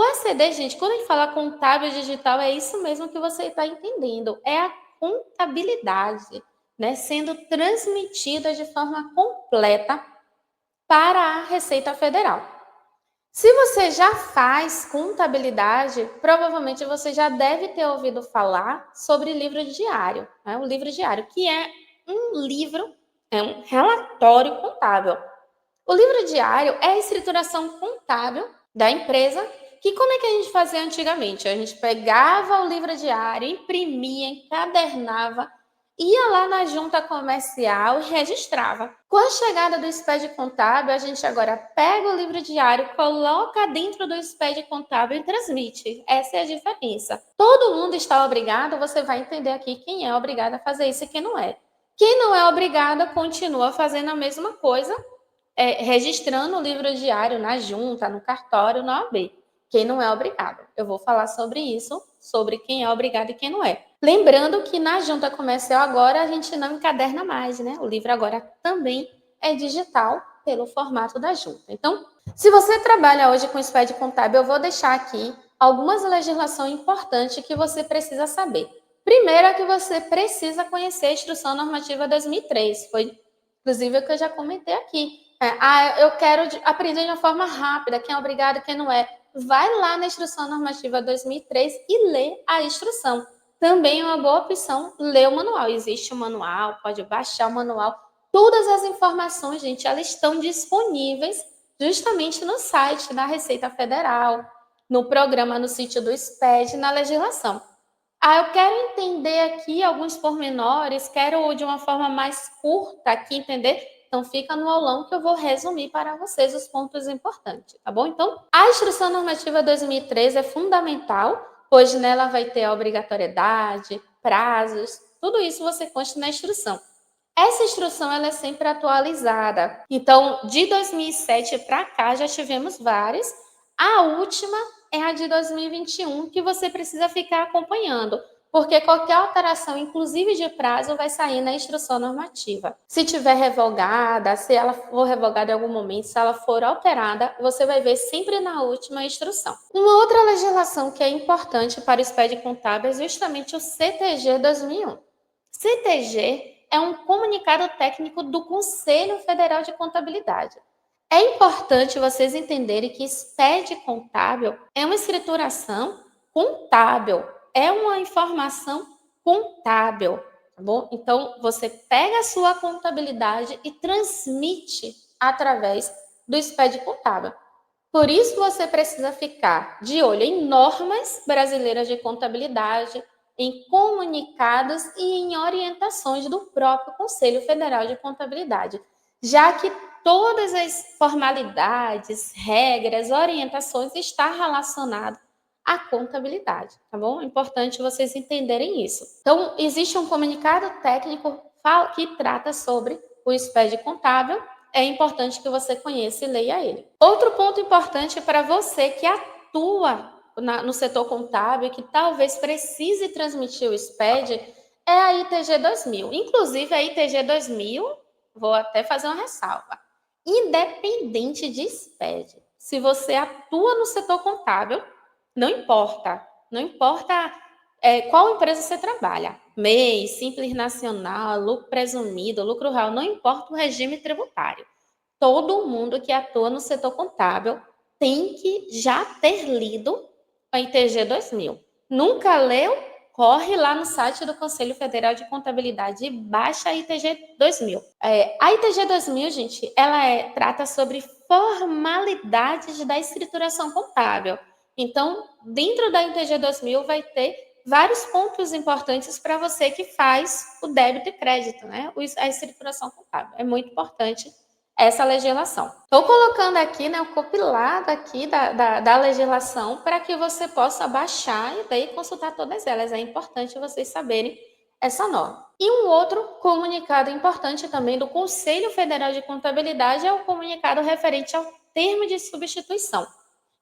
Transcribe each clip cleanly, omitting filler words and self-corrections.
O ECD, gente, quando a gente fala contábil digital, é isso mesmo que você está entendendo. É a contabilidade, né, sendo transmitida de forma completa para a Receita Federal. Se você já faz contabilidade, provavelmente você já deve ter ouvido falar sobre livro diário, né? O livro diário, que é um livro, é um relatório contábil. O livro diário é a escrituração contábil da empresa, que como é que a gente fazia antigamente? A gente pegava o livro diário, imprimia, encadernava, ia lá na junta comercial e registrava. Com a chegada do SPED contábil, a gente agora pega o livro diário, coloca dentro do SPED contábil e transmite. Essa é a diferença. Todo mundo está obrigado, você vai entender aqui quem é obrigado a fazer isso e quem não é. Quem não é obrigado continua fazendo a mesma coisa, registrando o livro diário na junta, no cartório, na OAB. Quem não é obrigado. Eu vou falar sobre isso, sobre quem é obrigado e quem não é. Lembrando que na junta comercial agora a gente não encaderna mais, né? O livro agora também é digital pelo formato da junta. Então, se você trabalha hoje com SPED contábil, eu vou deixar aqui algumas legislações importantes que você precisa saber. Primeiro é que você precisa conhecer a Instrução Normativa 2003. Foi, inclusive, o que eu já comentei aqui. Eu quero aprender de uma forma rápida, quem é obrigado, quem não é. Vai lá na Instrução Normativa 2003 e lê a instrução. Também é uma boa opção ler o manual. Existe o manual, pode baixar o manual. Todas as informações, gente, elas estão disponíveis justamente no site da Receita Federal, no programa, no sítio do SPED, na legislação. Eu quero entender aqui alguns pormenores, quero de uma forma mais curta aqui entender. Então, fica no aulão que eu vou resumir para vocês os pontos importantes, tá bom? Então, a Instrução Normativa 2013 é fundamental, pois nela vai ter a obrigatoriedade, prazos, tudo isso você consta na instrução. Essa instrução ela é sempre atualizada. Então, de 2007 para cá, já tivemos várias. A última é a de 2021, que você precisa ficar acompanhando, porque qualquer alteração, inclusive de prazo, vai sair na instrução normativa. Se tiver revogada, se ela for revogada em algum momento, se ela for alterada, você vai ver sempre na última instrução. Uma outra legislação que é importante para o SPED contábil é justamente o CTG 2001. CTG é um comunicado técnico do Conselho Federal de Contabilidade. É importante vocês entenderem que SPED contábil é uma escrituração contábil, é uma informação contábil, tá bom? Então, você pega a sua contabilidade e transmite através do SPED contábil. Por isso, você precisa ficar de olho em normas brasileiras de contabilidade, em comunicados e em orientações do próprio Conselho Federal de Contabilidade, já que todas as formalidades, regras, orientações estão relacionadas à contabilidade, tá bom? É importante vocês entenderem isso. Então, existe um comunicado técnico que trata sobre o SPED contábil. É importante que você conheça e leia ele. Outro ponto importante para você que atua no setor contábil e que talvez precise transmitir o SPED é a ITG 2000. Inclusive, a ITG 2000, vou até fazer uma ressalva, independente de SPED. Se você atua no setor contábil, não importa qual empresa você trabalha, MEI, Simples Nacional, lucro presumido, lucro real, não importa o regime tributário. Todo mundo que atua no setor contábil tem que já ter lido a ITG 2000. Nunca leu? Corre lá no site do Conselho Federal de Contabilidade e baixa a ITG 2000. A ITG 2000, gente, ela trata sobre formalidades da escrituração contábil. Então, dentro da ITG 2000 vai ter vários pontos importantes para você que faz o débito e crédito, né? A escrituração contábil. É muito importante essa legislação. Estou colocando aqui, né, o compilado aqui da legislação para que você possa baixar e daí consultar todas elas. É importante vocês saberem essa norma. E um outro comunicado importante também do Conselho Federal de Contabilidade é o comunicado referente ao termo de substituição.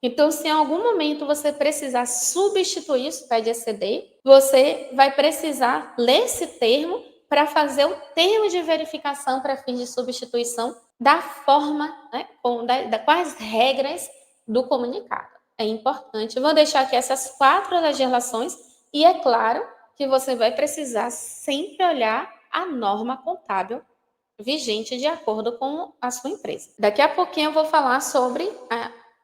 Então, se em algum momento você precisar substituir o SPED ECD, você vai precisar ler esse termo para fazer o termo de verificação para fins de substituição da forma, né, com as regras do comunicado. é importante. Vou deixar aqui essas 4 legislações e é claro que você vai precisar sempre olhar a norma contábil vigente de acordo com a sua empresa. Daqui a pouquinho eu vou falar sobre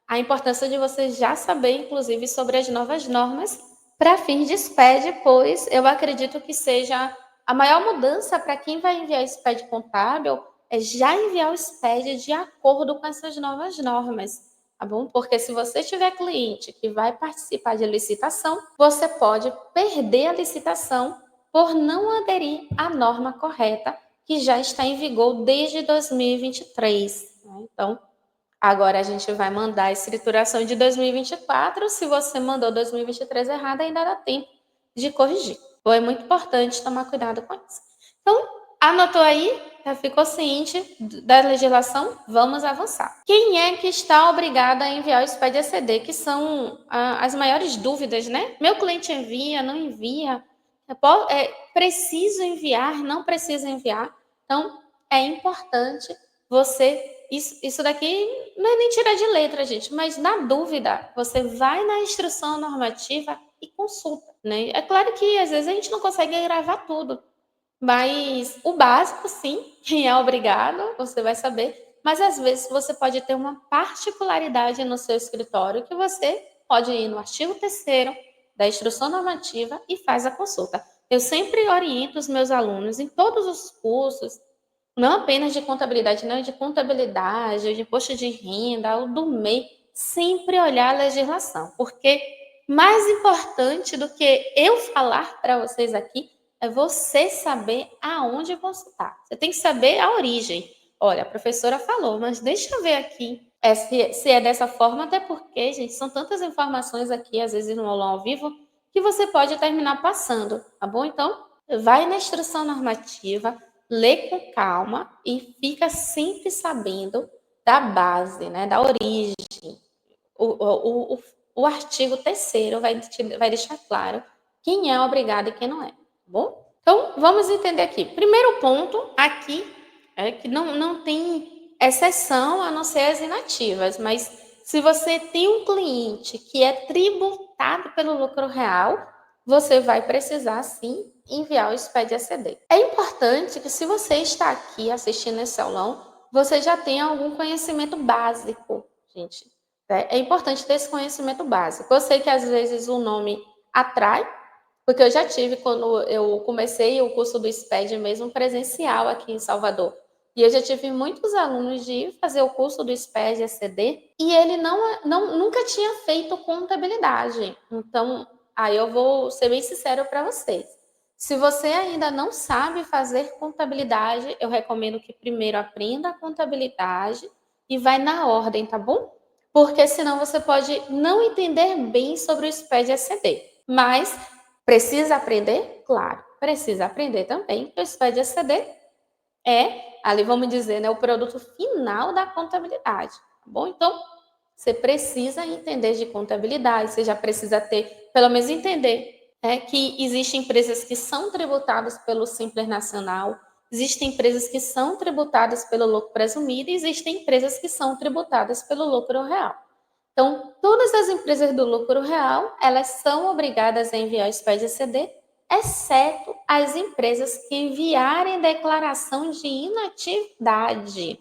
a importância de você já saber, inclusive, sobre as novas normas para fins de SPED, pois eu acredito que seja a maior mudança para quem vai enviar SPED contábil é já enviar o SPED de acordo com essas novas normas, tá bom? Porque se você tiver cliente que vai participar de licitação, você pode perder a licitação por não aderir à norma correta que já está em vigor desde 2023. Né? Então, agora a gente vai mandar a escrituração de 2024. Se você mandou 2023 errado, ainda dá tempo de corrigir. Então, é muito importante tomar cuidado com isso. Então, anotou aí? Já ficou ciente da legislação? Vamos avançar. Quem é que está obrigado a enviar o SPED ECD? Que são as maiores dúvidas, né? Meu cliente envia, não envia? Preciso enviar, não preciso enviar? Então, é importante você... Isso daqui não é nem tirar de letra, gente, mas na dúvida, você vai na instrução normativa e consulta, né? É claro que às vezes a gente não consegue gravar tudo, mas o básico, sim, quem é obrigado, você vai saber. Mas às vezes você pode ter uma particularidade no seu escritório que você pode ir no artigo 3º da instrução normativa e faz a consulta. Eu sempre oriento os meus alunos em todos os cursos, não apenas de contabilidade, não, de contabilidade, de imposto de renda, o do MEI, sempre olhar a legislação, porque mais importante do que eu falar para vocês aqui é você saber aonde consultar. Você tem que saber a origem. Olha, a professora falou, mas deixa eu ver aqui se é dessa forma, até porque, gente, são tantas informações aqui, às vezes no aulão ao vivo, que você pode terminar passando, tá bom? Então, vai na instrução normativa, lê com calma e fica sempre sabendo da base, né, da origem. O artigo 3º vai deixar claro quem é obrigado e quem não é, tá bom? Então, vamos entender aqui. Primeiro ponto aqui é que não tem exceção a não ser as inativas, mas se você tem um cliente que é tributado pelo lucro real, você vai precisar, sim, enviar o SPED ECD. É importante que, se você está aqui assistindo esse aulão, você já tenha algum conhecimento básico, gente. É importante ter esse conhecimento básico. Eu sei que, às vezes, o nome atrai, porque eu já tive, quando eu comecei o curso do SPED mesmo presencial aqui em Salvador. E eu já tive muitos alunos de ir fazer o curso do SPED ECD e ele nunca tinha feito contabilidade. Então, aí eu vou ser bem sincero para vocês. Se você ainda não sabe fazer contabilidade, eu recomendo que primeiro aprenda a contabilidade e vai na ordem, tá bom? Porque senão você pode não entender bem sobre o SPED ECD. Mas precisa aprender? Claro, precisa aprender também. O SPED ECD ali vamos dizer, né, o produto final da contabilidade, tá bom? Então, você precisa entender de contabilidade, você já precisa ter, pelo menos entender, que existem empresas que são tributadas pelo Simples Nacional, existem empresas que são tributadas pelo lucro presumido e existem empresas que são tributadas pelo lucro real. Então, todas as empresas do lucro real, elas são obrigadas a enviar o SPED ECD, exceto as empresas que enviarem declaração de inatividade.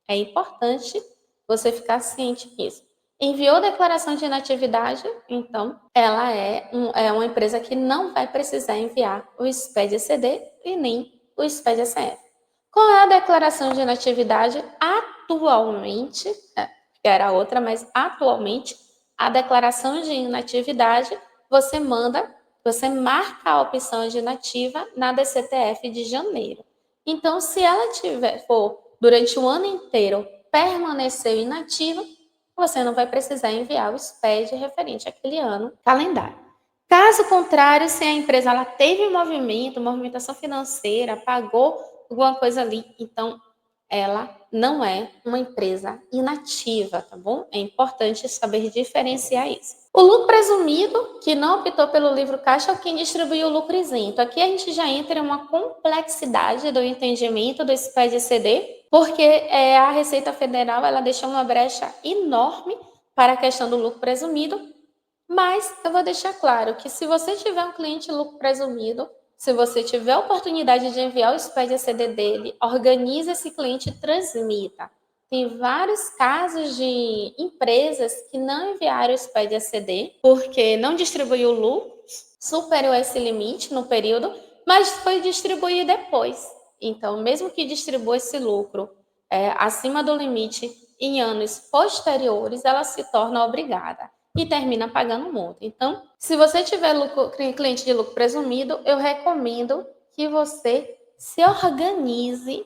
É importante você ficar ciente disso. Enviou declaração de inatividade, então ela é uma empresa que não vai precisar enviar o SPED ECD e nem o SPED ECF. Qual é a declaração de inatividade atualmente? Que era outra, mas atualmente a declaração de inatividade você marca a opção de inativa na DCTF de janeiro. Então, se ela for durante o ano inteiro permaneceu inativa, você não vai precisar enviar o SPED referente àquele ano calendário. Caso contrário, se a empresa ela teve movimentação financeira, pagou alguma coisa ali, então ela não é uma empresa inativa, tá bom? É importante saber diferenciar isso. O lucro presumido, que não optou pelo livro caixa, é quem distribuiu o lucro isento. Aqui a gente já entra em uma complexidade do entendimento do SPED-ECD, porque a Receita Federal ela deixou uma brecha enorme para a questão do lucro presumido, mas eu vou deixar claro que se você tiver um cliente lucro presumido, se você tiver a oportunidade de enviar o SPED ACD dele, organize esse cliente e transmita. Tem vários casos de empresas que não enviaram o SPED ACD porque não distribuiu lucro, superou esse limite no período, mas foi distribuir depois. Então, mesmo que distribua esse lucro acima do limite em anos posteriores, ela se torna obrigada e termina pagando multa. Então, se você tiver cliente de lucro presumido, eu recomendo que você se organize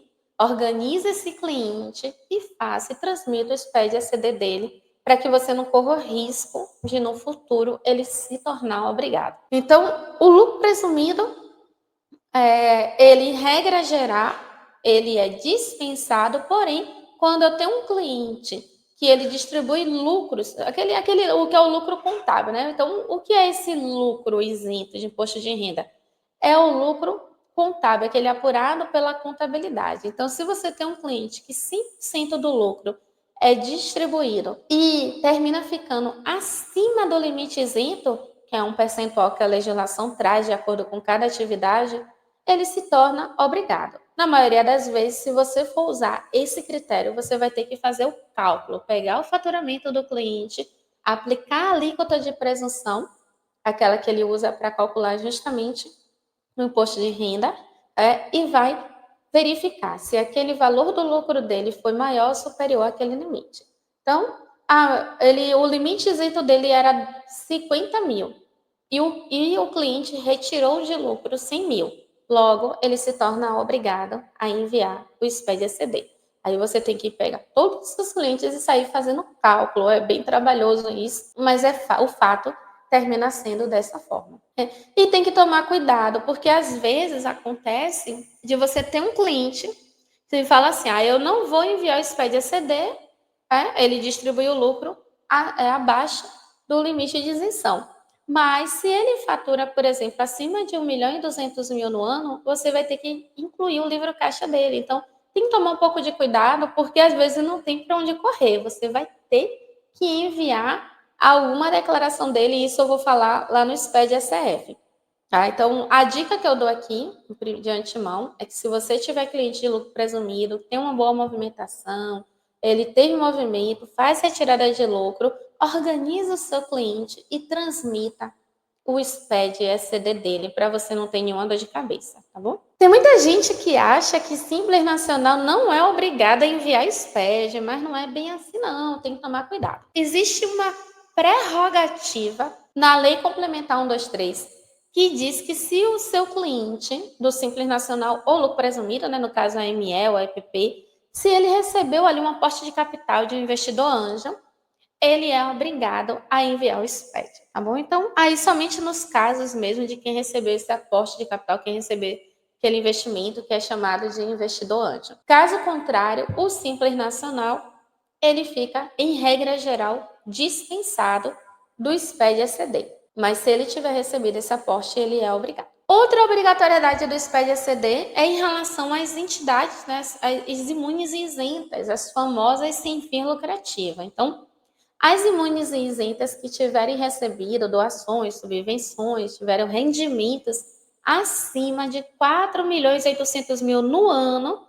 esse cliente e faça e transmita o SPED ACD dele para que você não corra o risco de no futuro ele se tornar obrigado. Então, o lucro presumido, ele, regra geral, ele é dispensado, porém, quando eu tenho um cliente que ele distribui lucros, o que é o lucro contábil, né? Então, o que é esse lucro isento de imposto de renda? É o lucro contábil, aquele apurado pela contabilidade. Então, se você tem um cliente que 5% do lucro é distribuído e termina ficando acima do limite isento, que é um percentual que a legislação traz de acordo com cada atividade, ele se torna obrigado. Na maioria das vezes, se você for usar esse critério, você vai ter que fazer o cálculo, pegar o faturamento do cliente, aplicar a alíquota de presunção, aquela que ele usa para calcular justamente no imposto de renda, e vai verificar se aquele valor do lucro dele foi maior ou superior àquele limite. Então, o limite isento dele era 50 mil e o cliente retirou de lucro 100 mil. Logo, ele se torna obrigado a enviar o SPED ACD. Aí você tem que pegar todos os clientes e sair fazendo cálculo. É bem trabalhoso isso, mas o fato termina sendo dessa forma. E tem que tomar cuidado, porque às vezes acontece de você ter um cliente que fala assim, eu não vou enviar o SPED ACD, ele distribui o lucro abaixo do limite de isenção. Mas se ele fatura, por exemplo, acima de 1.200.000 no ano, você vai ter que incluir o livro caixa dele. Então, tem que tomar um pouco de cuidado, porque às vezes não tem para onde correr. Você vai ter que enviar alguma declaração dele, e isso eu vou falar lá no SPED SF. Tá? Então, a dica que eu dou aqui, de antemão, é que se você tiver cliente de lucro presumido, tem uma boa movimentação, ele teve movimento, faz retirada de lucro, organiza o seu cliente e transmita o SPED SCD dele para você não ter nenhuma dor de cabeça, tá bom? Tem muita gente que acha que Simples Nacional não é obrigada a enviar SPED, mas não é bem assim não, tem que tomar cuidado. Existe uma prerrogativa na Lei Complementar 123 que diz que se o seu cliente do Simples Nacional ou lucro presumido, né, no caso a ME ou a EPP, se ele recebeu ali um aporte de capital de um investidor anjo, ele é obrigado a enviar o SPED, tá bom? Então, aí somente nos casos mesmo de quem recebeu esse aporte de capital, quem receber aquele investimento que é chamado de investidor anjo. Caso contrário, o Simples Nacional, ele fica, em regra geral, dispensado do SPED ACD. Mas se ele tiver recebido esse aporte, ele é obrigado. Outra obrigatoriedade do SPED ACD é em relação às entidades, né, as imunes e isentas, as famosas sem fim lucrativo. Então, as imunes e isentas que tiverem recebido doações, subvenções, tiveram rendimentos acima de 4.800.000 no ano,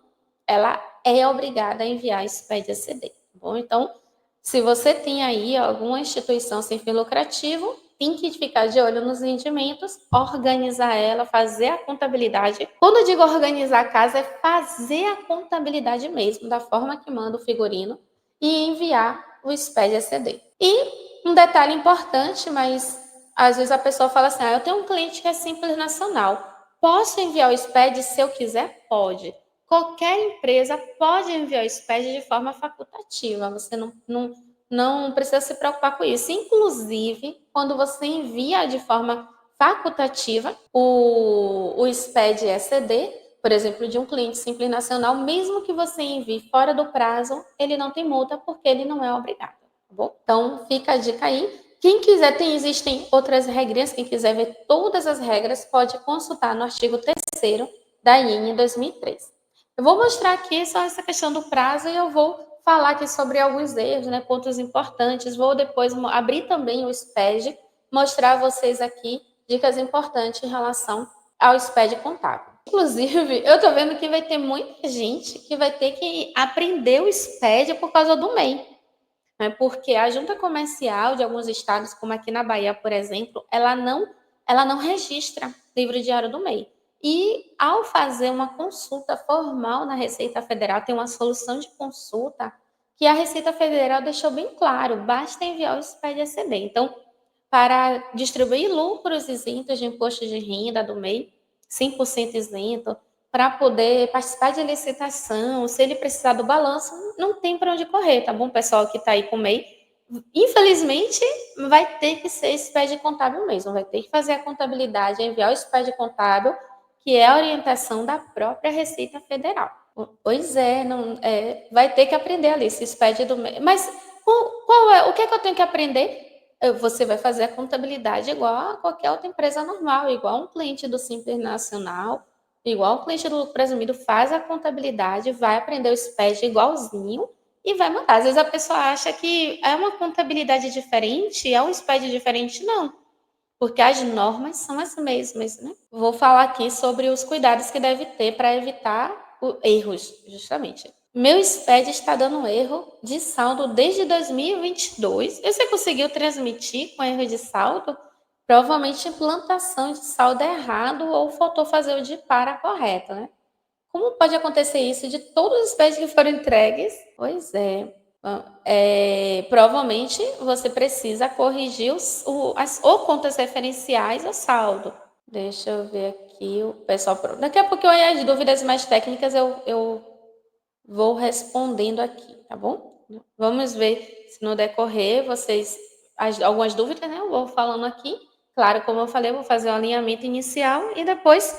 ela é obrigada a enviar SPED ACD. Tá bom? Então, se você tem aí alguma instituição sem fim lucrativo, tem que ficar de olho nos rendimentos, organizar ela, fazer a contabilidade. Quando eu digo organizar a casa, é fazer a contabilidade mesmo, da forma que manda o figurino, e enviar o SPED ACD. E um detalhe importante, mas às vezes a pessoa fala assim, eu tenho um cliente que é Simples Nacional, posso enviar o SPED se eu quiser? Pode. Qualquer empresa pode enviar o SPED de forma facultativa, você não precisa se preocupar com isso. Inclusive, quando você envia de forma facultativa o SPED ECD, por exemplo, de um cliente Simples Nacional, mesmo que você envie fora do prazo, ele não tem multa porque ele não é obrigado, tá bom? Então, fica a dica aí. Quem quiser, existem outras regrinhas, quem quiser ver todas as regras, pode consultar no artigo 3º da IN 2003. Eu vou mostrar aqui só essa questão do prazo e eu vou falar aqui sobre alguns erros, né, pontos importantes. Vou depois abrir também o SPED, mostrar a vocês aqui dicas importantes em relação ao SPED contábil. Inclusive, eu tô vendo que vai ter muita gente que vai ter que aprender o SPED por causa do MEI, né? Porque a junta comercial de alguns estados, como aqui na Bahia, por exemplo, ela não registra livro diário do MEI. E ao fazer uma consulta formal na Receita Federal, tem uma solução de consulta que a Receita Federal deixou bem claro, basta enviar o SPED-ECD. Então, para distribuir lucros isentos de imposto de renda do MEI, 100% isento, para poder participar de licitação, se ele precisar do balanço, não tem para onde correr, tá bom, pessoal que está aí com o MEI? Infelizmente, vai ter que ser SPED contábil mesmo, vai ter que fazer a contabilidade, enviar o SPED contábil, que é a orientação da própria Receita Federal. Pois é, não, vai ter que aprender ali, esse SPED do MEI. Mas o que é que eu tenho que aprender? Você vai fazer a contabilidade igual a qualquer outra empresa normal, igual um cliente do Simples Nacional, igual um cliente do lucro presumido, faz a contabilidade, vai aprender o SPED igualzinho e vai mandar. Às vezes a pessoa acha que é uma contabilidade diferente, é um SPED diferente, não, porque as normas são as mesmas, né? Vou falar aqui sobre os cuidados que deve ter para evitar erros, justamente. Meu SPED está dando erro de saldo desde 2022. E você conseguiu transmitir com erro de saldo? Provavelmente implantação de saldo errado ou faltou fazer o de para correto, né? Como pode acontecer isso de todos os SPEDs que foram entregues? Pois é. Provavelmente você precisa corrigir as ou contas referenciais ou saldo. Deixa eu ver aqui o pessoal. Daqui a pouco as dúvidas mais técnicas eu vou respondendo aqui, tá bom? Vamos ver se no decorrer vocês algumas dúvidas, né? Eu vou falando aqui. Claro, como eu falei, eu vou fazer um alinhamento inicial e depois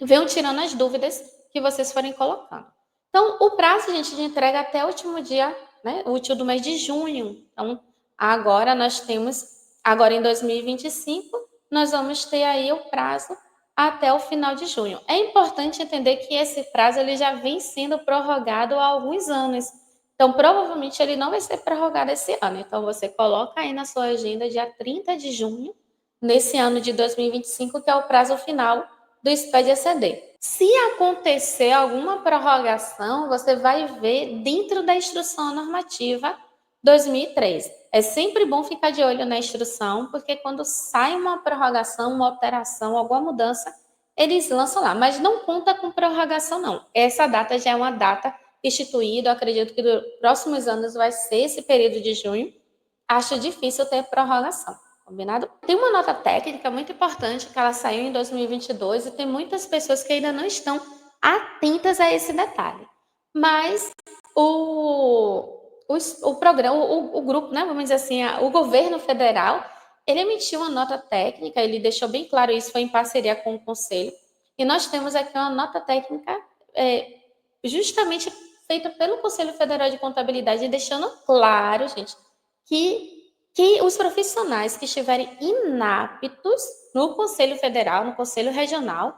venham tirando as dúvidas que vocês forem colocando. Então, o prazo, gente, de entrega até o último dia, né? Útil do mês de junho. Então, agora nós temos, agora em 2025, nós vamos ter aí o prazo até o final de junho. É importante entender que esse prazo ele já vem sendo prorrogado há alguns anos. Então, provavelmente ele não vai ser prorrogado esse ano. Então, você coloca aí na sua agenda dia 30 de junho, nesse ano de 2025, que é o prazo final do SPED-ECD. Se acontecer alguma prorrogação, você vai ver dentro da instrução normativa 2003. É sempre bom ficar de olho na instrução, porque quando sai uma prorrogação, uma alteração, alguma mudança, eles lançam lá. Mas não conta com prorrogação, não. Essa data já é uma data instituída. Eu acredito que nos próximos anos vai ser esse período de junho. Acho difícil ter prorrogação. Combinado? Tem uma nota técnica muito importante que ela saiu em 2022 e tem muitas pessoas que ainda não estão atentas a esse detalhe. Mas o programa, o grupo, né, vamos dizer assim, o governo federal, ele emitiu uma nota técnica, ele deixou bem claro isso, foi em parceria com o Conselho, e nós temos aqui uma nota técnica justamente feita pelo Conselho Federal de Contabilidade, deixando claro, gente, que os profissionais que estiverem inaptos no Conselho Federal, no Conselho Regional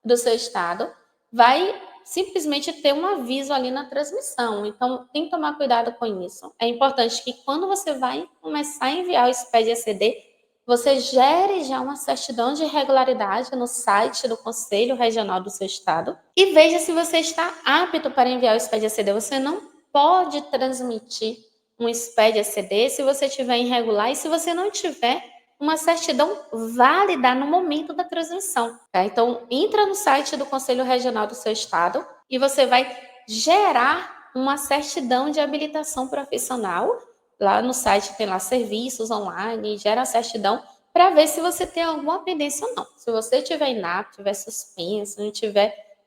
do seu estado, vai simplesmente ter um aviso ali na transmissão. Então, tem que tomar cuidado com isso. É importante que quando você vai começar a enviar o SPED-ECD, você gere já uma certidão de regularidade no site do Conselho Regional do seu estado e veja se você está apto para enviar o SPED-ECD. Você não pode transmitir um SPED-ECD se você estiver irregular e se você não tiver uma certidão válida no momento da transmissão. Tá? Então, entra no site do Conselho Regional do seu estado e você vai gerar uma certidão de habilitação profissional. Lá no site tem lá serviços online, gera a certidão para ver se você tem alguma pendência ou não. Se você tiver inapto, tiver suspenso,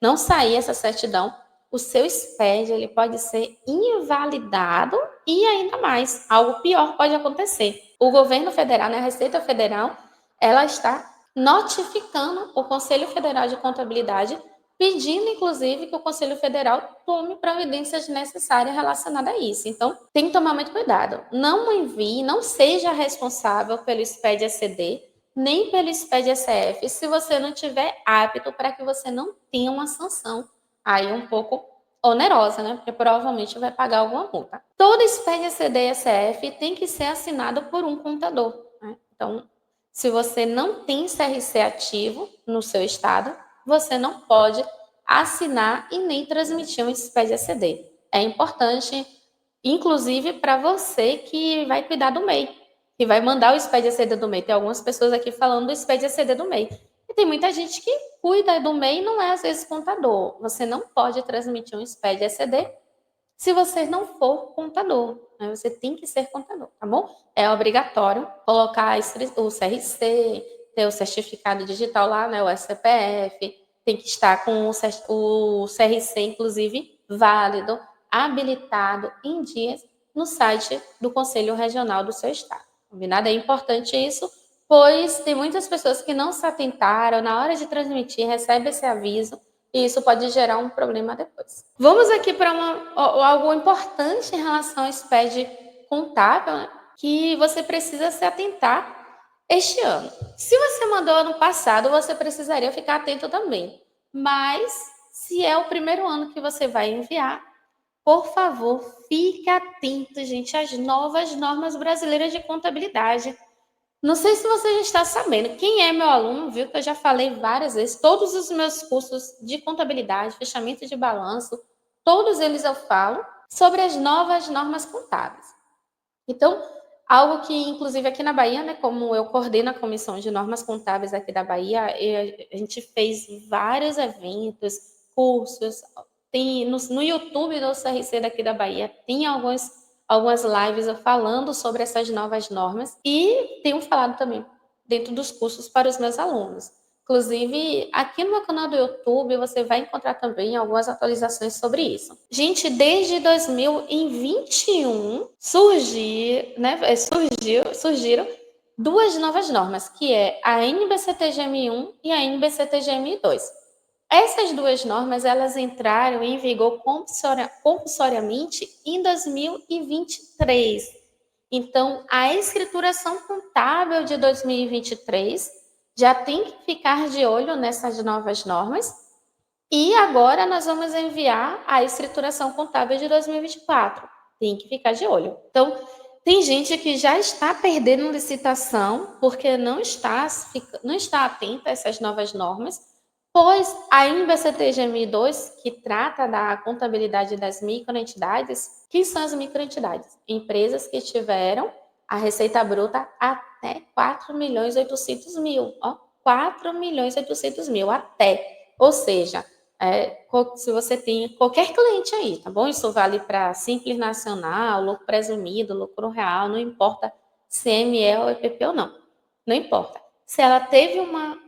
não sair essa certidão, o seu SPED ele pode ser invalidado e ainda mais, algo pior pode acontecer. O governo federal, né, a Receita Federal, ela está notificando o Conselho Federal de Contabilidade, pedindo, inclusive, que o Conselho Federal tome providências necessárias relacionadas a isso. Então, tem que tomar muito cuidado. Não envie, não seja responsável pelo SPED-ECD, nem pelo SPED-ECF, se você não tiver apto para que você não tenha uma sanção aí um pouco onerosa, né? Porque provavelmente vai pagar alguma multa. Todo SPED, ECD e ECF tem que ser assinado por um contador, né? Então, se você não tem CRC ativo no seu estado, você não pode assinar e nem transmitir um SPED ECD. É importante, inclusive, para você que vai cuidar do MEI, que vai mandar o SPED ECD do MEI. Tem algumas pessoas aqui falando do SPED ECD do MEI. E tem muita gente que cuida do MEI e não é, às vezes, contador. Você não pode transmitir um SPED ECD se você não for contador, né? Você tem que ser contador, tá bom? É obrigatório colocar o CRC, ter o certificado digital lá, né? O CPF, tem que estar com o CRC, inclusive, válido, habilitado em dias no site do Conselho Regional do seu estado. Combinado? É importante isso, pois tem muitas pessoas que não se atentaram, na hora de transmitir, recebe esse aviso, e isso pode gerar um problema depois. Vamos aqui para algo importante em relação ao SPED contábil, né, que você precisa se atentar este ano. Se você mandou ano passado, você precisaria ficar atento também. Mas, se é o primeiro ano que você vai enviar, por favor, fique atento, gente, às novas normas brasileiras de contabilidade. Não sei se você já está sabendo. Quem é meu aluno viu que eu já falei várias vezes. Todos os meus cursos de contabilidade, fechamento de balanço, todos eles eu falo sobre as novas normas contábeis. Então, algo que, inclusive, aqui na Bahia, né, como eu coordeno a comissão de normas contábeis aqui da Bahia, a gente fez vários eventos, cursos. Tem no YouTube do CRC daqui da Bahia, tem algumas lives eu falando sobre essas novas normas e tenho falado também dentro dos cursos para os meus alunos. Inclusive, aqui no meu canal do YouTube, você vai encontrar também algumas atualizações sobre isso. Gente, desde 2021 surgiram duas novas normas, que é a NBCT-GM1 e a NBCT-GM2. Essas duas normas, elas entraram em vigor compulsoriamente em 2023. Então, a escrituração contábil de 2023 já tem que ficar de olho nessas novas normas. E agora nós vamos enviar a escrituração contábil de 2024. Tem que ficar de olho. Então, tem gente que já está perdendo licitação porque não está atenta a essas novas normas, pois a NBCT-GMI2, que trata da contabilidade das microentidades, que são as microentidades? Empresas que tiveram a receita bruta até 4 milhões e 800 mil. Ó, 4 milhões e 800 mil até. Ou seja, se você tem qualquer cliente aí, tá bom? Isso vale para Simples Nacional, lucro presumido, lucro real, não importa CME ou EPP ou não. Não importa. Se ela teve uma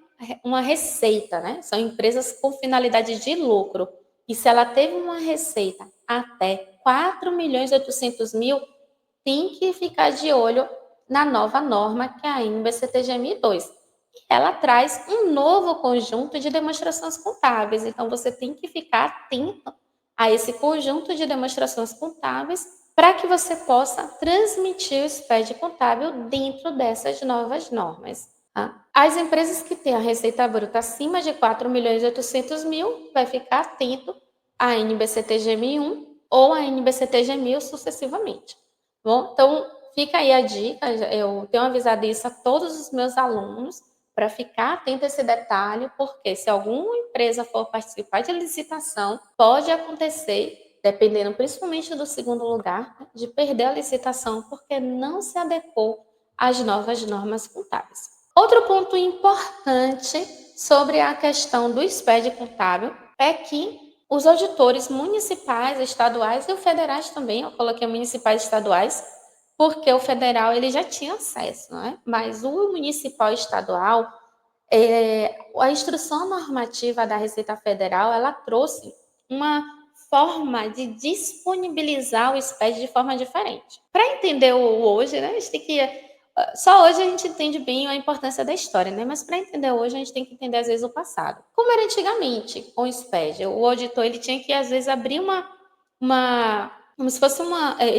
receita, né? São empresas com finalidade de lucro. E se ela teve uma receita até 4 milhões e 800 mil, tem que ficar de olho na nova norma, que é a NBCT-GMI2. Ela traz um novo conjunto de demonstrações contábeis. Então, você tem que ficar atento a esse conjunto de demonstrações contábeis para que você possa transmitir o SPED contábil dentro dessas novas normas. Tá? As empresas que têm a receita bruta acima de 4 milhões e 800 mil vai ficar atento à NBCT-GMI1 ou à NBCT-GMI sucessivamente. Bom, então, fica aí a dica. Eu tenho avisado isso a todos os meus alunos para ficar atento a esse detalhe, porque se alguma empresa for participar de licitação, pode acontecer, dependendo principalmente do segundo lugar, de perder a licitação porque não se adequou às novas normas contábeis. Outro ponto importante sobre a questão do SPED contábil é que os auditores municipais, estaduais e os federais também, eu coloquei municipais e estaduais, porque o federal ele já tinha acesso, né? Mas o municipal e estadual, a instrução normativa da Receita Federal, ela trouxe uma forma de disponibilizar o SPED de forma diferente. Para entender o hoje, né, a gente tem que só hoje a gente entende bem a importância da história, né? Mas para entender hoje, a gente tem que entender, às vezes, o passado. Como era antigamente com o SPED? O auditor ele tinha que, às vezes, abrir como se fosse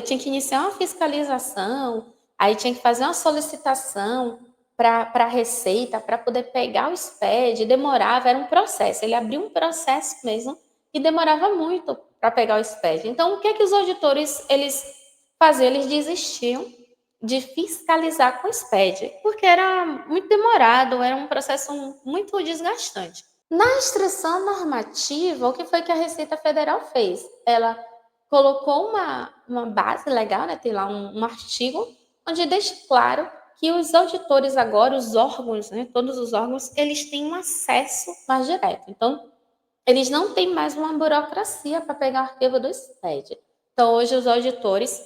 tinha que iniciar uma fiscalização, aí tinha que fazer uma solicitação para a Receita, para poder pegar o SPED, demorava, era um processo. Ele abria um processo mesmo e demorava muito para pegar o SPED. Então, o que é que os auditores eles faziam? Eles desistiam de fiscalizar com o SPED, porque era muito demorado, era um processo muito desgastante. Na instrução normativa, o que foi que a Receita Federal fez? Ela colocou uma base legal, né? Tem lá um artigo onde deixa claro que os auditores agora, os órgãos, né, todos os órgãos, eles têm um acesso mais direto. Então, eles não têm mais uma burocracia para pegar o arquivo do SPED. Então, hoje os auditores,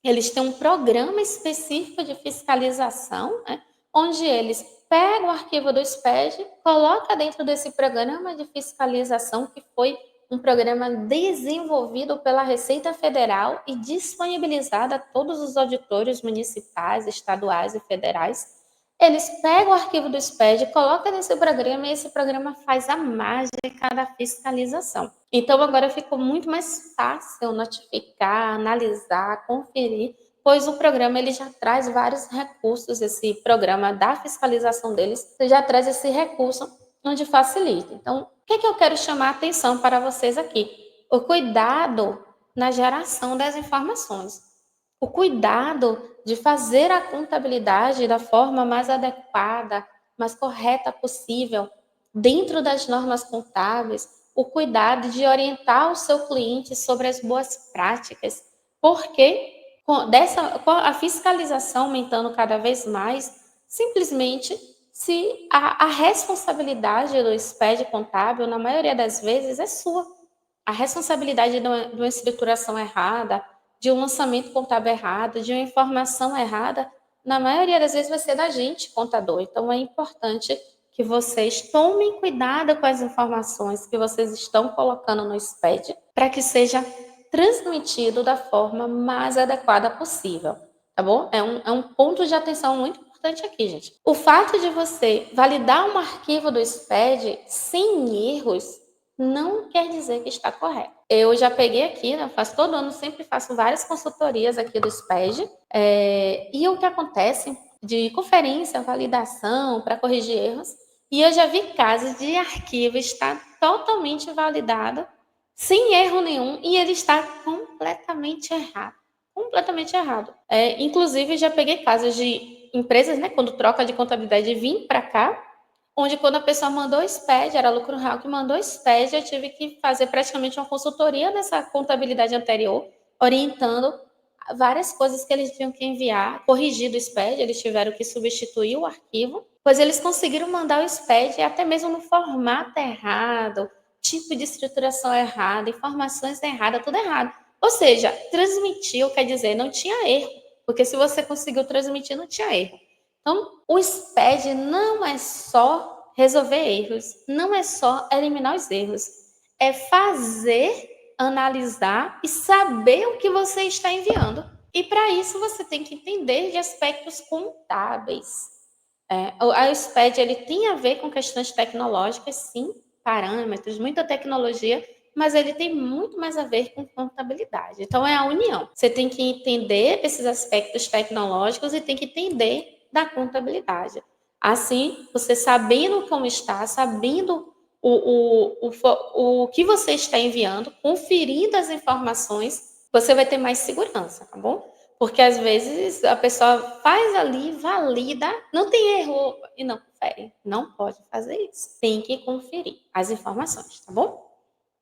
eles têm um programa específico de fiscalização, né, onde eles pegam o arquivo do SPED, colocam dentro desse programa de fiscalização, que foi um programa desenvolvido pela Receita Federal e disponibilizado a todos os auditores municipais, estaduais e federais. Eles pegam o arquivo do SPED, colocam nesse programa e esse programa faz a mágica da fiscalização. Então, agora ficou muito mais fácil notificar, analisar, conferir, pois o programa ele já traz vários recursos, esse programa da fiscalização deles já traz esse recurso onde facilita. Então, o que eu quero chamar a atenção para vocês aqui? O cuidado na geração das informações. O cuidado de fazer a contabilidade da forma mais adequada, mais correta possível, dentro das normas contábeis, o cuidado de orientar o seu cliente sobre as boas práticas, porque com a fiscalização aumentando cada vez mais, simplesmente se a responsabilidade do SPED contábil, na maioria das vezes, é sua. A responsabilidade de uma escrituração errada, de um lançamento contábil errado, de uma informação errada, na maioria das vezes vai ser da gente, contador. Então, é importante que vocês tomem cuidado com as informações que vocês estão colocando no SPED, para que seja transmitido da forma mais adequada possível, tá bom? É um ponto de atenção muito importante aqui, gente. O fato de você validar um arquivo do SPED sem erros não quer dizer que está correto. Eu já peguei aqui, né, faço todo ano, sempre faço várias consultorias aqui do SPED, e o que acontece de conferência, validação, para corrigir erros, e eu já vi casos de arquivo estar totalmente validado, sem erro nenhum, e ele está completamente errado. Completamente errado. Inclusive, já peguei casos de empresas, né, quando troca de contabilidade, vir para cá, onde quando a pessoa mandou o SPED, era lucro real que mandou o SPED, eu tive que fazer praticamente uma consultoria nessa contabilidade anterior, orientando várias coisas que eles tinham que enviar, corrigir do SPED, eles tiveram que substituir o arquivo, pois eles conseguiram mandar o SPED até mesmo no formato errado, tipo de estruturação errada, informações erradas, tudo errado. Ou seja, transmitiu, quer dizer, não tinha erro, porque se você conseguiu transmitir, não tinha erro. Então, o SPED não é só resolver erros, não é só eliminar os erros, é fazer, analisar e saber o que você está enviando. E para isso você tem que entender de aspectos contábeis. O SPED ele tem a ver com questões tecnológicas, sim, parâmetros, muita tecnologia, mas ele tem muito mais a ver com contabilidade. Então, é a união. Você tem que entender esses aspectos tecnológicos e tem que entender da contabilidade. Assim, você sabendo como está, sabendo o que você está enviando, conferindo as informações, você vai ter mais segurança, tá bom? Porque às vezes a pessoa faz ali, valida, não tem erro e não confere. Não pode fazer isso. Tem que conferir as informações, tá bom?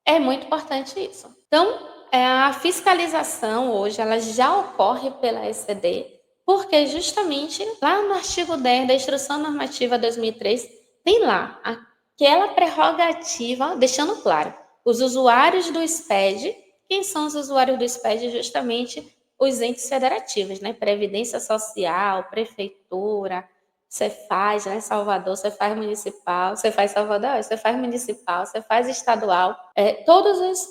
É muito importante isso. Então, a fiscalização hoje ela já ocorre pela ECD, porque justamente lá no artigo 10 da Instrução Normativa 2003 tem lá aquela prerrogativa, deixando claro, os usuários do SPED, quem são os usuários do SPED? Justamente os entes federativos, né? Previdência Social, Prefeitura, você faz, né, Salvador, você faz municipal, você faz Salvador, você faz municipal, você faz estadual. Todos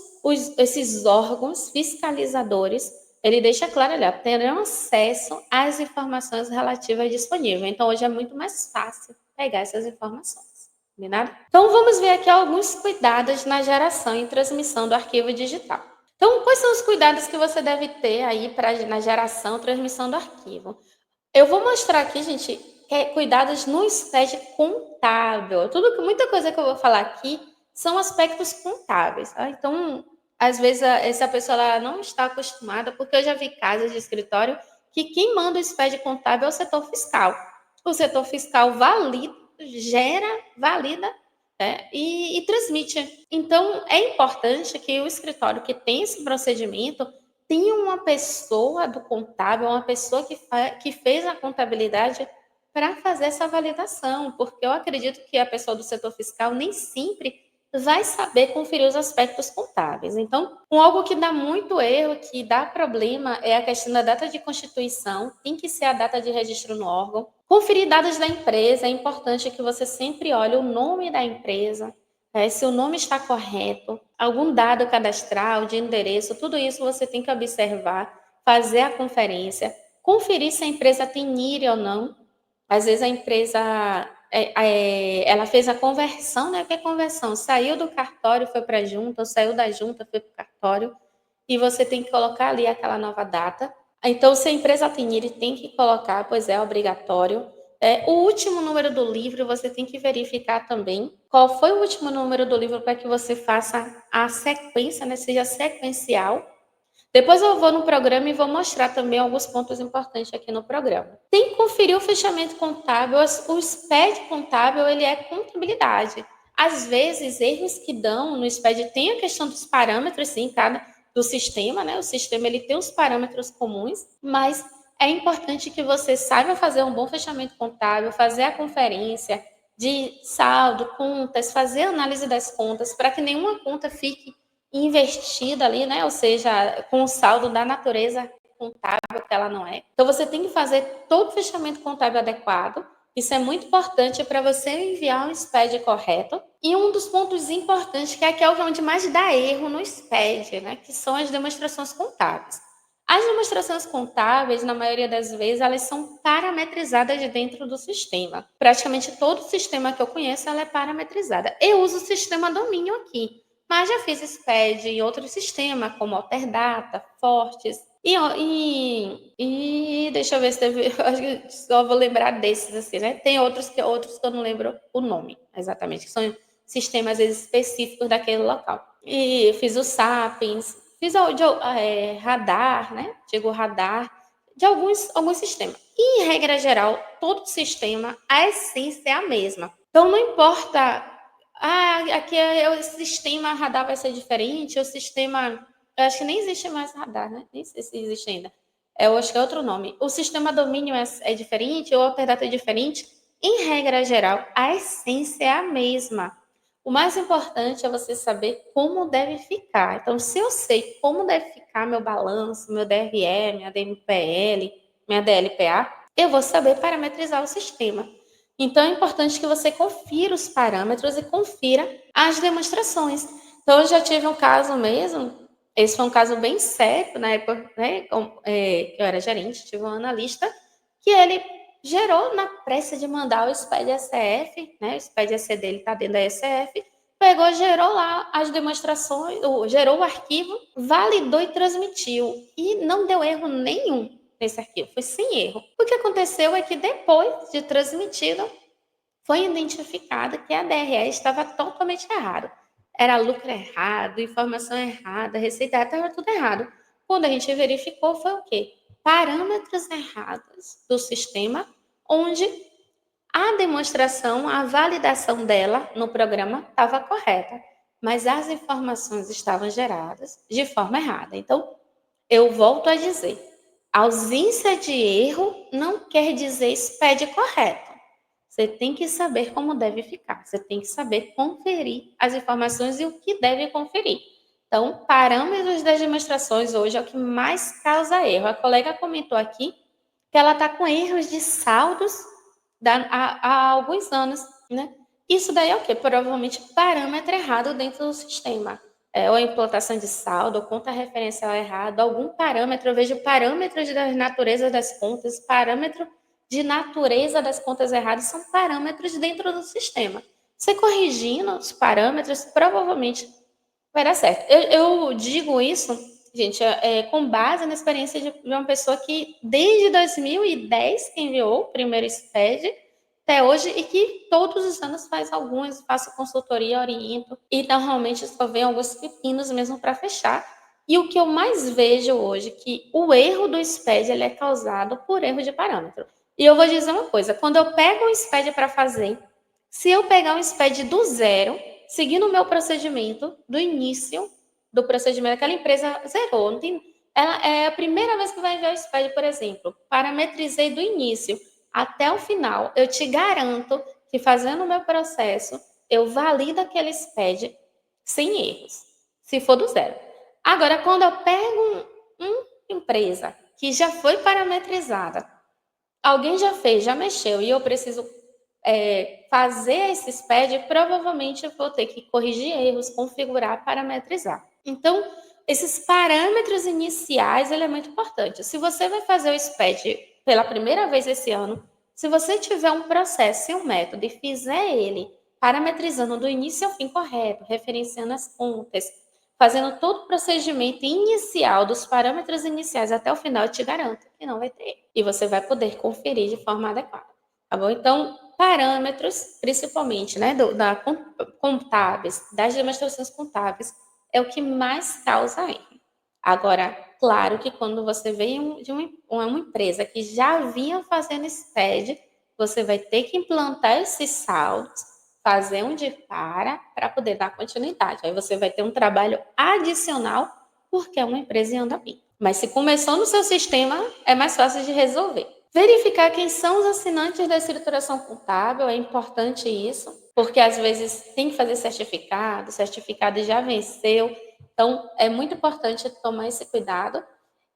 esses órgãos fiscalizadores, ele deixa claro, olha, terão acesso às informações relativas disponíveis. Então, hoje é muito mais fácil pegar essas informações. Combinado? Então, vamos ver aqui alguns cuidados na geração e transmissão do arquivo digital. Então, quais são os cuidados que você deve ter aí na geração e transmissão do arquivo? Eu vou mostrar aqui, gente, cuidados no SPED contábil. Muita coisa que eu vou falar aqui são aspectos contábeis. Tá? Então, às vezes, essa pessoa ela não está acostumada, porque eu já vi casas de escritório que quem manda o SPED contábil é o setor fiscal. O setor fiscal valida, valida, e transmite. Então, é importante que o escritório que tem esse procedimento tenha uma pessoa do contábil, uma pessoa que fez a contabilidade para fazer essa validação, porque eu acredito que a pessoa do setor fiscal nem sempre vai saber conferir os aspectos contábeis. Então, algo que dá muito erro, que dá problema, é a questão da data de constituição, tem que ser a data de registro no órgão. Conferir dados da empresa, é importante que você sempre olhe o nome da empresa, se o nome está correto, algum dado cadastral, de endereço, tudo isso você tem que observar, fazer a conferência, conferir se a empresa tem NIR ou não. Às vezes a empresa ela fez a conversão, né? O que é conversão? Saiu do cartório, foi para a junta, ou saiu da junta, foi para o cartório, e você tem que colocar ali aquela nova data. Então, se a empresa tem NIR, tem que colocar, pois é obrigatório. O último número do livro, você tem que verificar também qual foi o último número do livro para que você faça a sequência, né? Seja sequencial. Depois eu vou no programa e vou mostrar também alguns pontos importantes aqui no programa. Tem que conferir o fechamento contábil, o SPED contábil, ele é contabilidade. Às vezes, erros que dão no SPED tem a questão dos parâmetros, sim, do sistema, né? O sistema ele tem os parâmetros comuns, mas é importante que você saiba fazer um bom fechamento contábil, fazer a conferência de saldo, contas, fazer a análise das contas, para que nenhuma conta fique investida ali, né? Ou seja, com o saldo da natureza contábil que ela não é. Então você tem que fazer todo o fechamento contábil adequado. Isso é muito importante para você enviar um SPED correto. E um dos pontos importantes, que é onde mais dá erro no SPED, né? Que são as demonstrações contábeis. As demonstrações contábeis, na maioria das vezes, elas são parametrizadas dentro do sistema. Praticamente todo o sistema que eu conheço, ela é parametrizada. Eu uso o sistema domínio aqui, mas já fiz SPED em outros sistemas, como Alterdata, Fortes. E deixa eu ver se teve. Acho que só vou lembrar desses, assim, né? Tem outros que eu não lembro o nome exatamente, que são sistemas específicos daquele local. E fiz o Sapiens, fiz radar, né? Digo radar, de alguns sistemas. E, em regra geral, todo sistema, a essência é a mesma. Então, não importa. Aqui o sistema radar vai ser diferente, o sistema. Eu acho que nem existe mais radar, né? Nem sei se existe ainda. Eu acho que é outro nome. O sistema domínio é diferente, ou a Alterdata é diferente. Em regra geral, a essência é a mesma. O mais importante é você saber como deve ficar. Então, se eu sei como deve ficar meu balanço, meu DRE, minha DMPL, minha DLPA, eu vou saber parametrizar o sistema. Então, é importante que você confira os parâmetros e confira as demonstrações. Então, eu já tive um caso mesmo, esse foi um caso bem sério, na época, né, que eu era gerente, tive um analista, que ele gerou na pressa de mandar o SPED SF, né, o SPED EC dele está dentro da SF, pegou, gerou lá as demonstrações, gerou o arquivo, validou e transmitiu. E não deu erro nenhum nesse arquivo, foi sem erro. O que aconteceu é que depois de transmitido, foi identificado que a DRE estava totalmente errado. Era lucro errado, informação errada, receita errada, estava tudo errado. Quando a gente verificou, foi o quê? Parâmetros errados do sistema, onde a demonstração, a validação dela no programa estava correta, mas as informações estavam geradas de forma errada. Então, eu volto a dizer, ausência de erro não quer dizer SPED correto. Você tem que saber como deve ficar, você tem que saber conferir as informações e o que deve conferir. Então, parâmetros das demonstrações hoje é o que mais causa erro. A colega comentou aqui que ela está com erros de saldos há alguns anos, né? Isso daí é o quê? Provavelmente parâmetro errado dentro do sistema. Ou implantação de saldo, ou conta referencial errado, algum parâmetro. Eu vejo parâmetros da natureza das contas, parâmetro de natureza das contas erradas são parâmetros dentro do sistema. Você corrigindo os parâmetros, provavelmente vai dar certo. Eu digo isso, gente, com base na experiência de uma pessoa que, desde 2010, que enviou o primeiro SPED, até hoje e que todos os anos faz alguns, faço consultoria, oriento e normalmente só vem alguns pepinos mesmo para fechar. E o que eu mais vejo hoje que o erro do SPED ele é causado por erro de parâmetro. E eu vou dizer uma coisa, quando eu pego um SPED para fazer, se eu pegar um SPED do zero, seguindo o meu procedimento do início do procedimento, aquela empresa zerou, não tem, ela é a primeira vez que vai enviar o SPED, por exemplo, parametrizei do início até o final, eu te garanto que fazendo o meu processo, eu valido aquele SPED sem erros, se for do zero. Agora, quando eu pego uma empresa que já foi parametrizada, alguém já fez, já mexeu, e eu preciso fazer esse SPED, provavelmente eu vou ter que corrigir erros, configurar, parametrizar. Então, esses parâmetros iniciais, ele é muito importante. Se você vai fazer o SPED pela primeira vez esse ano, se você tiver um processo e um método e fizer ele parametrizando do início ao fim correto, referenciando as contas, fazendo todo o procedimento inicial dos parâmetros iniciais até o final, eu te garanto que não vai ter. E você vai poder conferir de forma adequada. Tá bom? Então, parâmetros, principalmente, né, contábeis, das demonstrações contábeis, é o que mais causa erro. Agora, claro que quando você vem de uma empresa que já vinha fazendo SPED, você vai ter que implantar esses saldos, fazer um de para poder dar continuidade. Aí você vai ter um trabalho adicional, porque é uma empresa em andamento. Mas se começou no seu sistema, é mais fácil de resolver. Verificar quem são os assinantes da escrituração contábil, é importante isso, porque às vezes tem que fazer certificado, o certificado já venceu, então é muito importante tomar esse cuidado.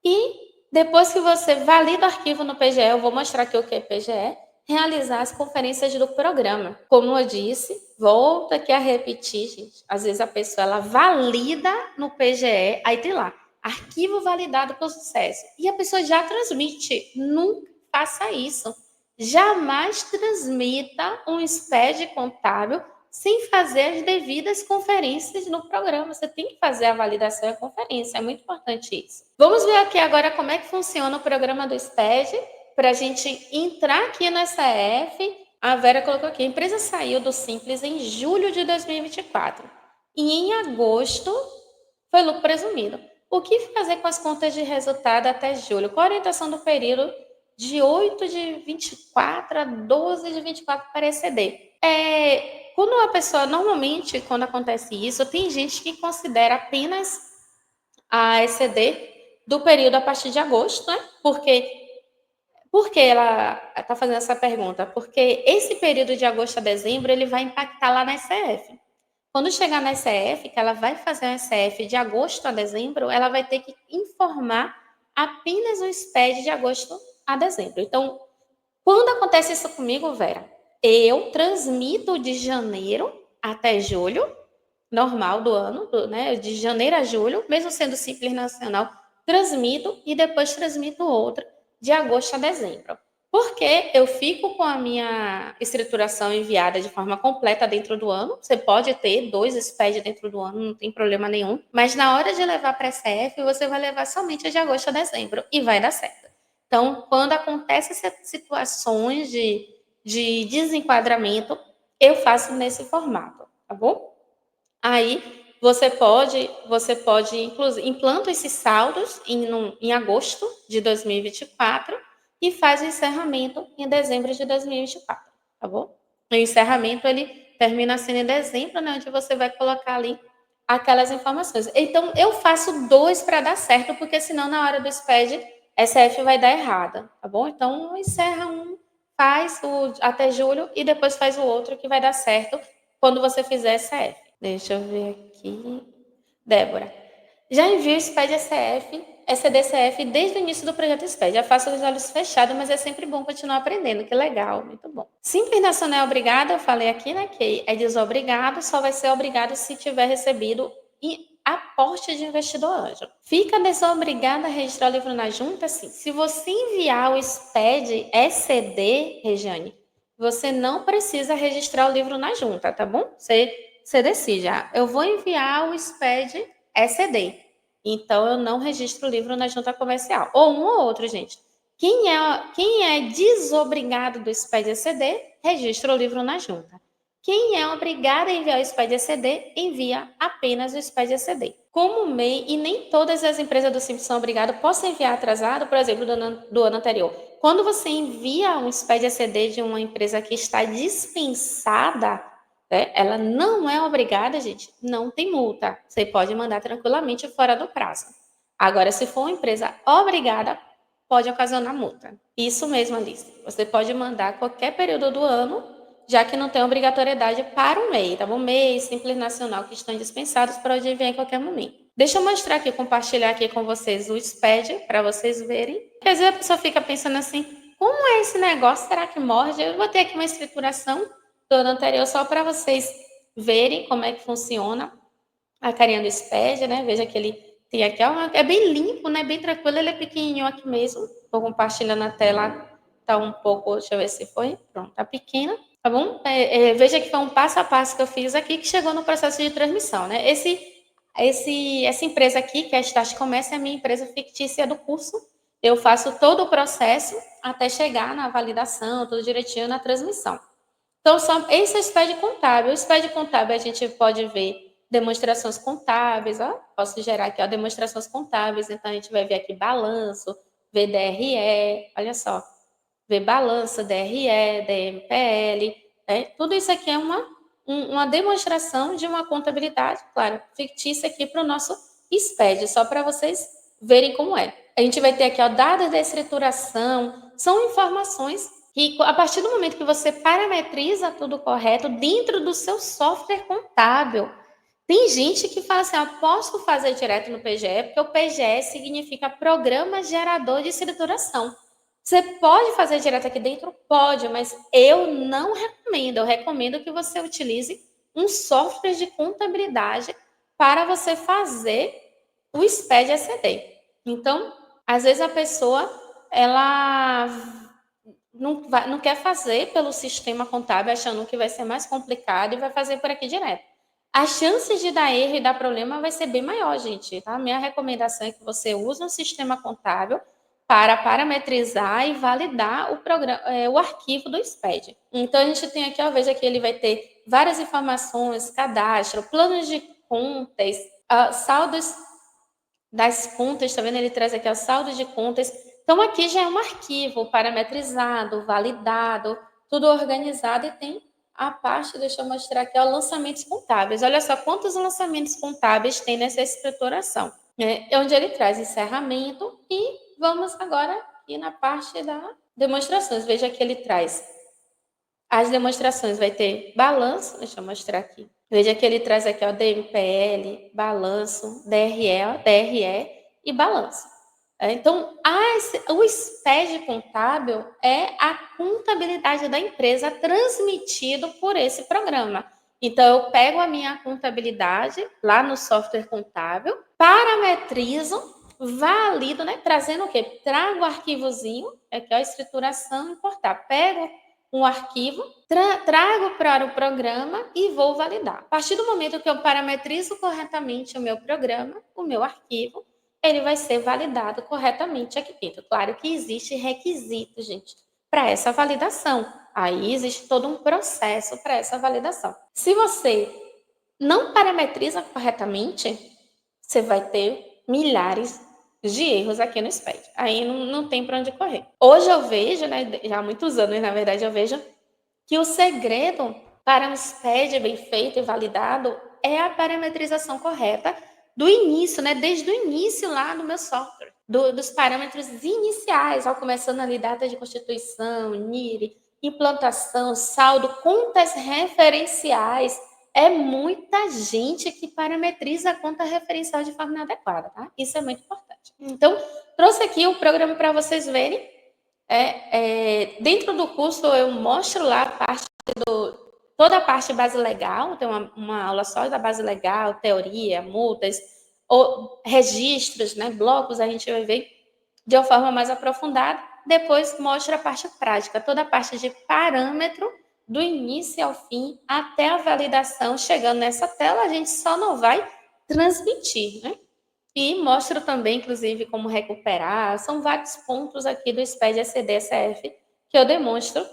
E depois que você valida o arquivo no PGE, eu vou mostrar aqui o que é PGE, realizar as conferências do programa. Como eu disse, volto aqui a repetir, gente, às vezes a pessoa ela valida no PGE, aí tem lá, arquivo validado com sucesso, e a pessoa já transmite, nunca faça isso. Jamais transmita um SPED contábil sem fazer as devidas conferências no programa. Você tem que fazer a validação e a conferência, é muito importante isso. Vamos ver aqui agora como é que funciona o programa do SPED, para a gente entrar aqui no SF. A Vera colocou aqui, a empresa saiu do Simples em julho de 2024 e em agosto foi lucro presumido. O que fazer com as contas de resultado até julho? Qual a orientação do período de 8 de 24 a 12 de 24 para exceder? Quando a pessoa, normalmente, quando acontece isso, tem gente que considera apenas a exceder do período a partir de agosto, né? Por que ela está fazendo essa pergunta? Porque esse período de agosto a dezembro, ele vai impactar lá na SCF. Quando chegar na SCF, que ela vai fazer um SCF de agosto a dezembro, ela vai ter que informar apenas o SPED de agosto a dezembro. Então, quando acontece isso comigo, Vera, eu transmito de janeiro até julho, normal do ano, né? De janeiro a julho, mesmo sendo simples nacional, transmito e depois transmito outra de agosto a dezembro. Porque eu fico com a minha escrituração enviada de forma completa dentro do ano. Você pode ter 2 SPED dentro do ano, não tem problema nenhum. Mas na hora de levar para a SF, você vai levar somente de agosto a dezembro e vai dar certo. Então, quando acontecem essas situações de desenquadramento, eu faço nesse formato, tá bom? Aí você pode inclusive implanta esses saldos em agosto de 2024 e faz o encerramento em dezembro de 2024, tá bom? O encerramento ele termina sendo em dezembro, né, onde você vai colocar ali aquelas informações. Então eu faço 2 para dar certo, porque senão na hora do SPED SF vai dar errada, tá bom? Então encerra um, faz o até julho e depois faz o outro que vai dar certo quando você fizer SF. Deixa eu ver aqui. Débora. Já envio o SPED SF, SDCF desde o início do projeto SPED. Já faço os olhos fechados, mas é sempre bom continuar aprendendo. Que legal, muito bom. Simples Nacional é obrigado, eu falei aqui, né, que é desobrigado, só vai ser obrigado se tiver recebido aporte de investidor anjo. Fica desobrigada a registrar o livro na junta? Sim. Se você enviar o SPED SCD, Regiane, você não precisa registrar o livro na junta, tá bom? Você decide. Eu vou enviar o SPED SCD. Então, eu não registro o livro na junta comercial. Ou um ou outro, gente. Quem é desobrigado do SPED ECD, registra o livro na junta. Quem é obrigado a enviar o SPED ECD, envia apenas o SPED ECD. Como o MEI, e nem todas as empresas do Simples são obrigadas, possam enviar atrasado, por exemplo, do ano anterior. Quando você envia um SPED ECD de uma empresa que está dispensada, né, ela não é obrigada, gente, não tem multa. Você pode mandar tranquilamente fora do prazo. Agora, se for uma empresa obrigada, pode ocasionar multa. Isso mesmo, Alice. Você pode mandar qualquer período do ano, já que não tem obrigatoriedade para o MEI, tá bom? MEI, Simples Nacional, que estão dispensados, pode enviar em qualquer momento. Deixa eu mostrar aqui, compartilhar aqui com vocês o SPED, para vocês verem. Porque às vezes a pessoa fica pensando assim, como é esse negócio? Será que morde? Eu vou ter aqui uma escrituração do ano anterior, só para vocês verem como é que funciona a carinha do SPED, né? Veja que ele tem aqui, ó, é bem limpo, né? Bem tranquilo, ele é pequenininho aqui mesmo. Estou compartilhando a tela, tá um pouco, deixa eu ver se foi. Pronto, tá pequena, tá bom? Veja que foi um passo a passo que eu fiz aqui que chegou no processo de transmissão, né? Essa empresa aqui, que é a Start Comércio, é a minha empresa fictícia do curso. Eu faço todo o processo até chegar na validação, tudo direitinho na transmissão. Então, esse é o SPED contábil. O SPED contábil a gente pode ver demonstrações contábeis, ó, posso gerar aqui, ó, demonstrações contábeis, então a gente vai ver aqui balanço, ver DRE, olha só, ver balanço, DRE, DMPL, né? Tudo isso aqui é uma demonstração de uma contabilidade, claro, fictícia aqui para o nosso SPED, só para vocês verem como é. A gente vai ter aqui, ó, dados da escrituração, são informações que, a partir do momento que você parametriza tudo correto dentro do seu software contábil, tem gente que fala assim, posso fazer direto no PGE, porque o PGE significa Programa Gerador de Escrituração. Você pode fazer direto aqui dentro? Pode, mas eu não recomendo. Eu recomendo que você utilize um software de contabilidade para você fazer o SPED ECD. Então, às vezes a pessoa, ela não quer fazer pelo sistema contábil, achando que vai ser mais complicado e vai fazer por aqui direto. As chances de dar erro e dar problema vai ser bem maior, gente. Tá? A minha recomendação é que você use um sistema contábil para parametrizar e validar o arquivo do SPED. Então, a gente tem aqui, ó, veja que ele vai ter várias informações, cadastro, planos de contas, saldos das contas, tá vendo? Ele traz aqui os saldos de contas. Então, aqui já é um arquivo parametrizado, validado, tudo organizado e tem a parte, deixa eu mostrar aqui, ó, lançamentos contábeis. Olha só quantos lançamentos contábeis tem nessa escrituração. É onde ele traz encerramento e vamos agora aqui na parte da demonstrações. Veja que ele traz as demonstrações, vai ter balanço, deixa eu mostrar aqui. Veja que ele traz aqui, ó, DMPL, balanço, DRE e balanço. Então, o SPED contábil é a contabilidade da empresa transmitido por esse programa. Então, eu pego a minha contabilidade lá no software contábil, parametrizo, valido, né? Trazendo o quê? Trago o arquivozinho, aqui ó, escrituração, importar. Pego um arquivo, trago para o programa e vou validar. A partir do momento que eu parametrizo corretamente o meu programa, o meu arquivo, ele vai ser validado corretamente aqui dentro. Claro que existe requisito, gente, para essa validação. Aí existe todo um processo para essa validação. Se você não parametriza corretamente, você vai ter milhares de erros aqui no SPED. Aí não tem para onde correr. Hoje eu vejo, né, já há muitos anos, na verdade, eu vejo que o segredo para um SPED bem feito e validado é a parametrização correta do início, né? Desde o início lá no meu software, dos parâmetros iniciais, ao começando ali data de constituição, NIRE, implantação, saldo, contas referenciais. É muita gente que parametriza a conta referencial de forma inadequada, tá? Isso é muito importante. Então, trouxe aqui o programa para vocês verem. Dentro do curso eu mostro lá toda a parte base legal, tem uma aula só da base legal, teoria, multas, ou registros, né, blocos, a gente vai ver de uma forma mais aprofundada. Depois mostra a parte prática, toda a parte de parâmetro, do início ao fim, até a validação. Chegando nessa tela, a gente só não vai transmitir, né? E mostro também, inclusive, como recuperar. São vários pontos aqui do SPED ECD-ECF que eu demonstro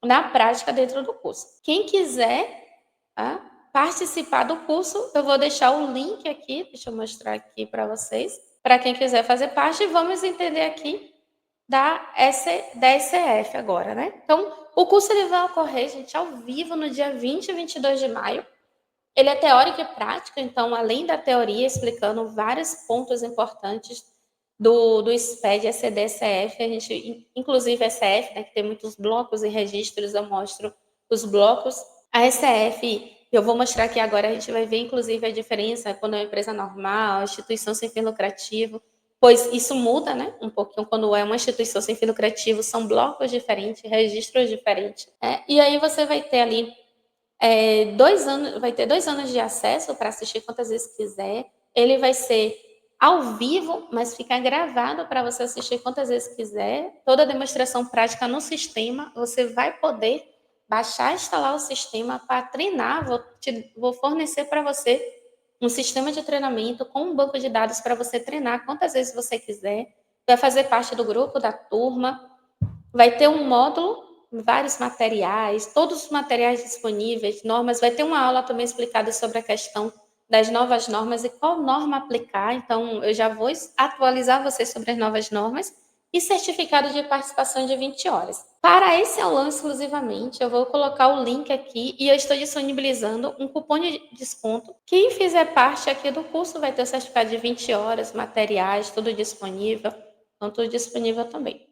na prática dentro do curso. Quem quiser, tá, participar do curso, eu vou deixar o link aqui, deixa eu mostrar aqui para vocês, para quem quiser fazer parte, vamos entender aqui da ECF agora, né? Então, o curso ele vai ocorrer, gente, ao vivo no dia 20 e 22 de maio. Ele é teórico e prático, então, além da teoria, explicando vários pontos importantes do SPED, ECD, ECF, a gente, inclusive ECF, né, que tem muitos blocos e registros, eu mostro os blocos. A ECF, eu vou mostrar aqui agora, a gente vai ver, inclusive, a diferença quando é uma empresa normal, instituição sem fim lucrativo, pois isso muda, né, um pouquinho quando é uma instituição sem fim lucrativo, são blocos diferentes, registros diferentes, e aí você vai ter ali 2 anos, vai ter 2 anos de acesso para assistir quantas vezes quiser. Ele vai ser ao vivo, mas fica gravado para você assistir quantas vezes quiser. Toda a demonstração prática no sistema, você vai poder baixar e instalar o sistema para treinar. Vou fornecer para você um sistema de treinamento com um banco de dados para você treinar quantas vezes você quiser. Vai fazer parte do grupo, da turma. Vai ter um módulo, vários materiais, todos os materiais disponíveis, normas. Vai ter uma aula também explicada sobre a questão das novas normas e qual norma aplicar. Então, eu já vou atualizar vocês sobre as novas normas e certificado de participação de 20 horas. Para esse aulão exclusivamente, eu vou colocar o link aqui e eu estou disponibilizando um cupom de desconto. Quem fizer parte aqui do curso vai ter o certificado de 20 horas, materiais, tudo disponível. Então, tudo disponível também.